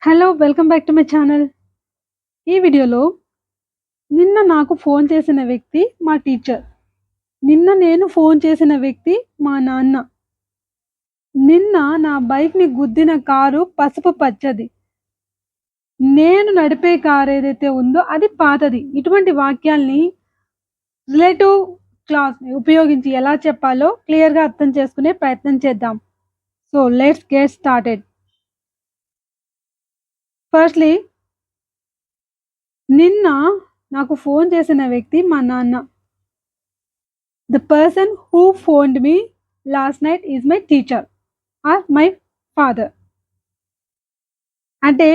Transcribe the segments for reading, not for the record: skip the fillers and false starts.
Hello! Welcome back to my channel. ఈ వీడియోలో నిన్న నాకు ఫోన్ చేసిన వ్యక్తి మా టీచర్. నిన్న నేను ఫోన్ చేసిన వ్యక్తి మా నాన్న. నిన్న నా బైక్‌ని గుద్దిన కారు పసుపు పచ్చది. నేను నడిపే కారు ఏదైతే ఉందో అది పాతది. ఇటువంటి వాక్యాల్ని రిలేటివ్ క్లాస్‌ని ఉపయోగించి ఎలా చెప్పాలో క్లియర్‌గా అర్థం చేసుకునే ప్రయత్నం చేద్దాం. So, let's get started. Firstly నిన్న నాకు ఫోన్ చేసిన వ్యక్తి మా నాన్న. The person who phoned me last night is my teacher or my father. అంటే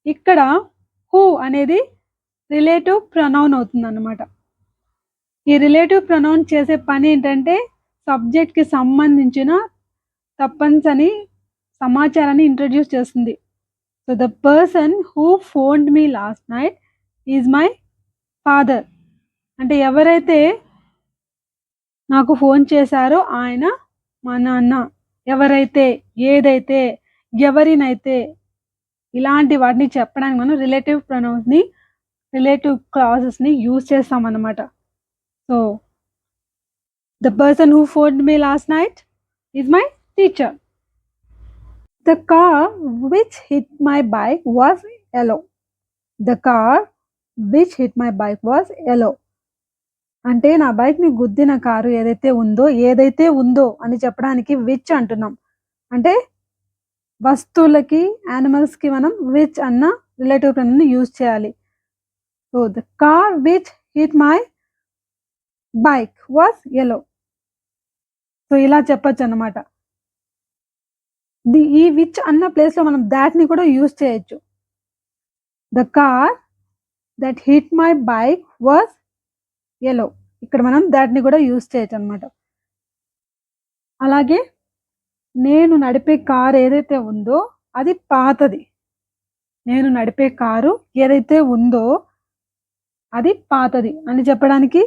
ఇక్కడ who అనేది రిలేటివ్ ప్రొనౌన్ అవుతుందన్నమాట. ఈ రిలేటివ్ ప్రొనౌన్ చేసే పని ఏంటంటే సబ్జెక్ట్‌కి సంబంధించిన తప్పనిసరి సమాచారాన్ని ఇంట్రొడ్యూస్ చేస్తుంది. So, the person who phoned me last night is my father. అంటే ఎవరైతే నాకు ఫోన్ చేశారో ఆయన మా నాన్న. ఎవరైతే, ఏదైతే, ఎవరినైతే ఇలాంటి వాటిని చెప్పడానికి మనం రిలేటివ్ ప్రొనౌన్స్‌ని, రిలేటివ్ క్లాజెస్‌ని యూజ్ చేస్తామన్నమాట. So, the person who phoned me last night is my teacher. The car which hit my bike was yellow. The car which hit my bike was yellow. అంటే నా బైక్‌ని గుద్దిన కారు ఏదైతే ఉందో అని చెప్పడానికి విచ్ అంటున్నాం. అంటే వస్తువులకి, యానిమల్స్‌కి మనం విచ్ అన్న రిలేటివ్ ప్రొనౌన్‌ని యూజ్ చేయాలి. So, the car which hit my bike was yellow. So, ఇలా చెప్పొచ్చన్నమాట. ఈ విచ్ అన్న ప్లేస్‌లో మనం థాట్‌ని కూడా యూజ్ చేయొచ్చు. The car that hit my bike was yellow. ఇక్కడ మనం థాట్‌ని కూడా యూజ్ చేయొచ్చన్నమాట. అలాగే నేను నడిపే కారు ఏదైతే ఉందో అది పాతది. నేను నడిపే కారు ఏదైతే ఉందో అది పాతది అని చెప్పడానికి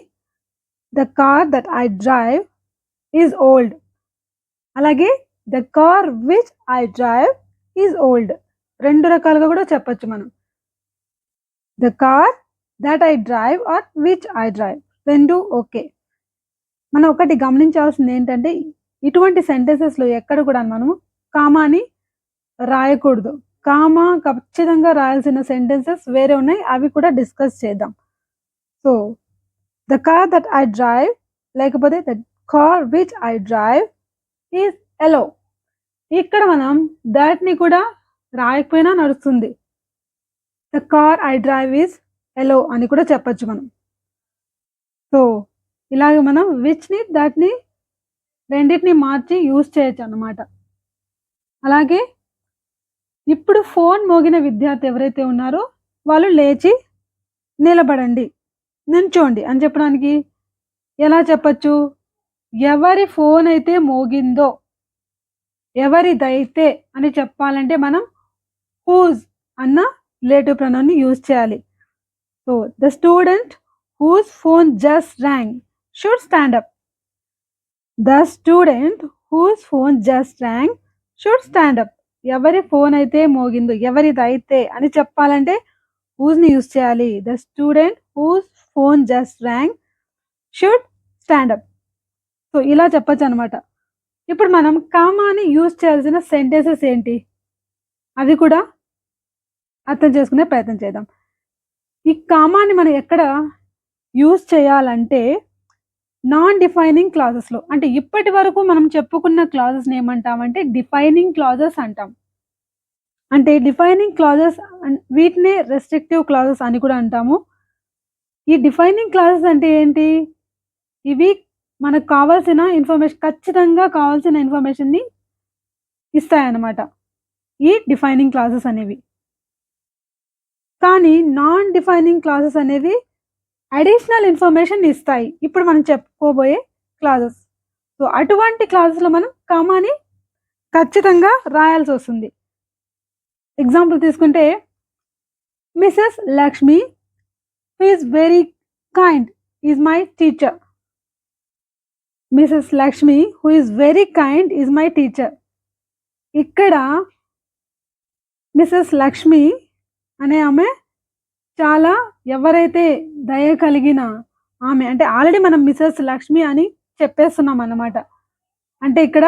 the car that I drive is old. అలాగే the car which I drive is old. 2 రకాలుగా కూడా చెప్పొచ్చు మనం. The car that I drive or which I drive 2 okay. మనం ఒకటి గమనించాల్సింది ఏంటంటే ఇటువంటి సెంటెన్సెస్‌లో ఎక్కడ కూడా మనము కామాని రాయకూడదు. కామా ఖచ్చితంగా రాయాల్సిన సెంటెన్సెస్ వేరే ఉన్నాయి. అవి కూడా డిస్కస్ చేద్దాం. So, the car that I drive లేకపోతే the car which I drive is yellow. ఇక్కడ మనం థాట్‌ని కూడా రాయకపోయినా నడుస్తుంది. The car I drive is yellow అని కూడా చెప్పొచ్చు మనం. సో, ఇలాగ మనం విచ్‌ని, థాట్‌ని రెండిటిని మార్చి యూజ్ చేయొచ్చన్నమాట. అలాగే ఇప్పుడు ఫోన్ మోగిన విద్యార్థి ఎవరైతే ఉన్నారో వాళ్ళు లేచి నిలబడండి, నించోండి అని చెప్పడానికి ఎలా చెప్పొచ్చు? ఎవరి ఫోన్ అయితే మోగిందో, ఎవరిదైతే అని చెప్పాలంటే మనం హూజ్ అన్న రిలేటివ్ ప్రొనౌన్‌ని యూజ్ చేయాలి. So, the student whose phone just rang should stand up. The student whose phone just rang should stand up. ఎవరి ఫోన్ అయితే మోగిందో, ఎవరిదైతే అని చెప్పాలంటే హూజ్‌ని యూజ్ చేయాలి. The student whose phone just rang should stand up. So, ఇలా చెప్పొచ్చనమాట. ఇప్పుడు మనం కామాని యూజ్ చేయాల్సిన సెంటెన్సెస్ ఏంటి? అది కూడా అర్థం చేసుకునే ప్రయత్నం చేద్దాం. ఈ కామాని మనం ఎక్కడ యూజ్ చేయాలంటే నాన్ డిఫైనింగ్ క్లాజెస్‌లో. అంటే ఇప్పటి వరకు మనం చెప్పుకున్న క్లాజెస్‌ని ఏమంటామంటే డిఫైనింగ్ క్లాజెస్ అంటాం. అంటే డిఫైనింగ్ క్లాజెస్ వీటినే రెస్ట్రిక్టివ్ క్లాజెస్ అని కూడా అంటాము. ఈ డిఫైనింగ్ క్లాజెస్ అంటే ఏంటి? ఇవి మనకు కావాల్సిన ఖచ్చితంగా కావాల్సిన ఇన్ఫర్మేషన్‌ని ఇస్తాయన్నమాట. ఈ డిఫైనింగ్ క్లాజెస్ అనేవి. కానీ నాన్ డిఫైనింగ్ క్లాజెస్ అనేవి అడిషనల్ ఇన్ఫర్మేషన్ ఇస్తాయి. ఇప్పుడు మనం చెప్పుకోబోయే క్లాజెస్. సో, అటువంటి క్లాజెస్‌లో మనం కామాని ఖచ్చితంగా రాయాల్సొస్తుంది. ఎగ్జాంపుల్ తీసుకుంటే Mrs Lakshmi who is very kind is my teacher. Mrs Lakshmi who is very kind is my teacher. ఇక్కడ మిసెస్ లక్ష్మి అనే ఆమె చాలా ఎవరైతే దయ కలిగిన ఆమె, అంటే ఆల్రెడీ మనం మిసెస్ లక్ష్మి అని చెప్పేస్తున్నాం అన్నమాట. అంటే ఇక్కడ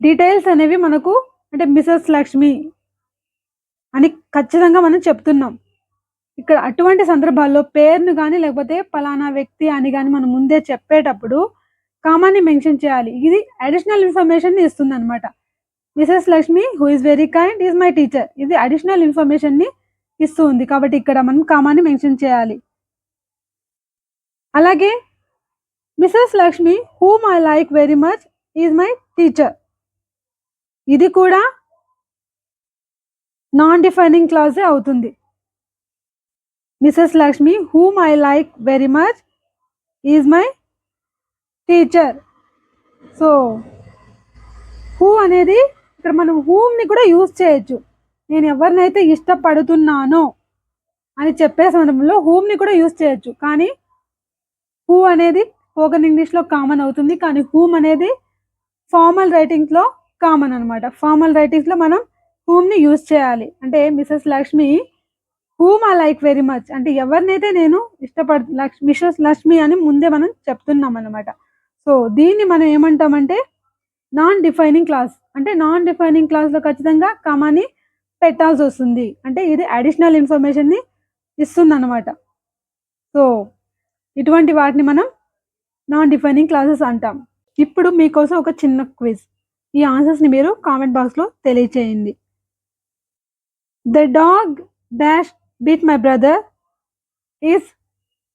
డీటెయిల్స్ అనేవి మనకు అంటే మిసెస్ లక్ష్మి అని ఖచ్చితంగా మనం చెప్తున్నాం. ఇక్కడ అటువంటి సందర్భాల్లో పేరును గాని లేకపోతే పలానా వ్యక్తి అని గాని మనం ముందే చెప్పేటప్పుడు కామాని మెన్షన్ చేయాలి. ఇది అడిషనల్ ఇన్ఫర్మేషన్‌ని ఇస్తుందన్నమాట. Mrs Lakshmi who is very kind is my teacher. ఇది అడిషనల్ ఇన్ఫర్మేషన్‌ని ఇస్తూ ఉంది. కాబట్టి ఇక్కడ మనం కామాని మెన్షన్ చేయాలి. అలాగే Mrs Lakshmi whom I like very much is my teacher. ఇది కూడా నాన్ డిఫైనింగ్ క్లాజే అవుతుంది. Mrs Lakshmi whom I like very much is my teacher. So who అనేది ఇక్కడ మనం హూమ్ని కూడా యూజ్ చేయొచ్చు. నేను ఎవరినైతే ఇష్టపడుతున్నానో అని చెప్పే సందర్భంలో హూమ్ని కూడా యూజ్ చేయొచ్చు. కానీ హూ అనేది స్పోకెన్ ఇంగ్లీష్లో కామన్ అవుతుంది. కానీ హూమ్ అనేది ఫార్మల్ రైటింగ్స్లో కామన్ అనమాట. ఫార్మల్ రైటింగ్స్లో మనం హూమ్ని యూజ్ చేయాలి. అంటే Mrs Lakshmi whom I like very much అంటే ఎవరినైతే నేను మిసెస్ లక్ష్మి అని ముందే మనం చెప్తున్నాం అనమాట. సో దీన్ని మనం ఏమంటామంటే నాన్ డిఫైనింగ్ క్లాస్. అంటే నాన్ డిఫైనింగ్ క్లాస్లో ఖచ్చితంగా కామాని పెట్టాల్సి వస్తుంది. అంటే ఇది అడిషనల్ ఇన్ఫర్మేషన్ని ఇస్తుంది అనమాట. సో ఇటువంటి వాటిని మనం నాన్ డిఫైనింగ్ క్లాసెస్ అంటాం. ఇప్పుడు మీకోసం ఒక చిన్న క్విజ్. ఈ ఆన్సర్స్ని మీరు కామెంట్ బాక్స్లో తెలియచేయండి. The dog dash beat my brother is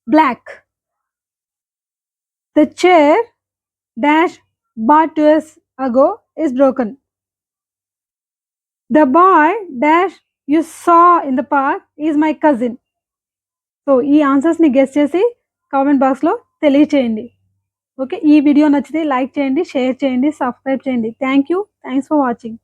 black. The chair dash bought 2 years ago is broken. The boy dash you saw in the park is my cousin. So ఈ ఆన్సర్స్ని గెస్ చేసి comment బాక్స్లో తెలియచేయండి. Okay, ఈ video నచ్చితే like చేయండి, share చేయండి, subscribe చేయండి. Thanks for watching.